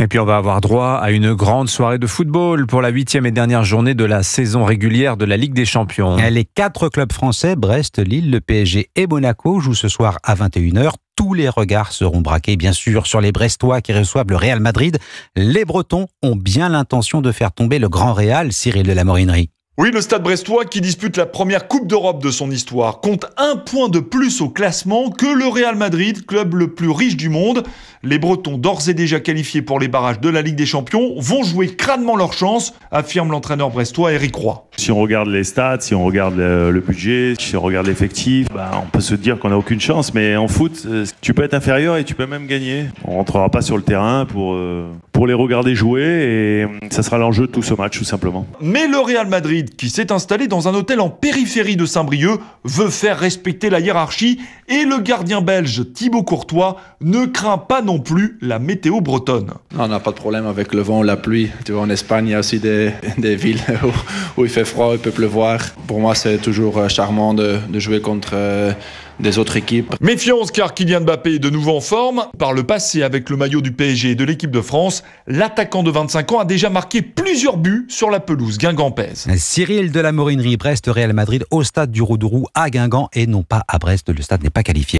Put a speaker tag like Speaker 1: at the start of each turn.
Speaker 1: Et puis on va avoir droit à une grande soirée de football pour la 8e et dernière journée de la saison régulière de la Ligue des Champions.
Speaker 2: Les 4 clubs français, Brest, Lille, le PSG et Monaco, jouent ce soir à 21h. Tous les regards seront braqués, bien sûr, sur les Brestois qui reçoivent le Real Madrid. Les Bretons ont bien l'intention de faire tomber le grand Real, Cyril de la Morinerie.
Speaker 3: Oui, le Stade brestois, qui dispute la première Coupe d'Europe de son histoire, compte 1 point de plus au classement que le Real Madrid, club le plus riche du monde. Les Bretons, d'ores et déjà qualifiés pour les barrages de la Ligue des Champions, vont jouer crânement leur chance, affirme l'entraîneur brestois Eric Roy.
Speaker 4: Si on regarde les stats, si on regarde le budget, si on regarde l'effectif, on peut se dire qu'on n'a aucune chance. Mais en foot, tu peux être inférieur et tu peux même gagner. On ne rentrera pas sur le terrain pour les regarder jouer et ça sera l'enjeu de tout ce match, tout simplement.
Speaker 3: Mais le Real Madrid, qui s'est installé dans un hôtel en périphérie de Saint-Brieuc, veut faire respecter la hiérarchie et le gardien belge Thibaut Courtois ne craint pas non plus la météo bretonne.
Speaker 5: On n'a pas de problème avec le vent, la pluie. Tu vois, en Espagne, il y a aussi des villes où il fait froid, il peut pleuvoir. Pour moi, c'est toujours charmant de jouer contre des autres équipes.
Speaker 3: Méfiance, car Kylian Mbappé est de nouveau en forme. Par le passé, avec le maillot du PSG et de l'équipe de France, l'attaquant de 25 ans a déjà marqué plusieurs buts sur la pelouse guingampaise.
Speaker 2: Cyril de la Morinerie, Brest, Real Madrid au stade du Roux-de-Roux à Guingamp et non pas à Brest. Le stade n'est pas qualifié.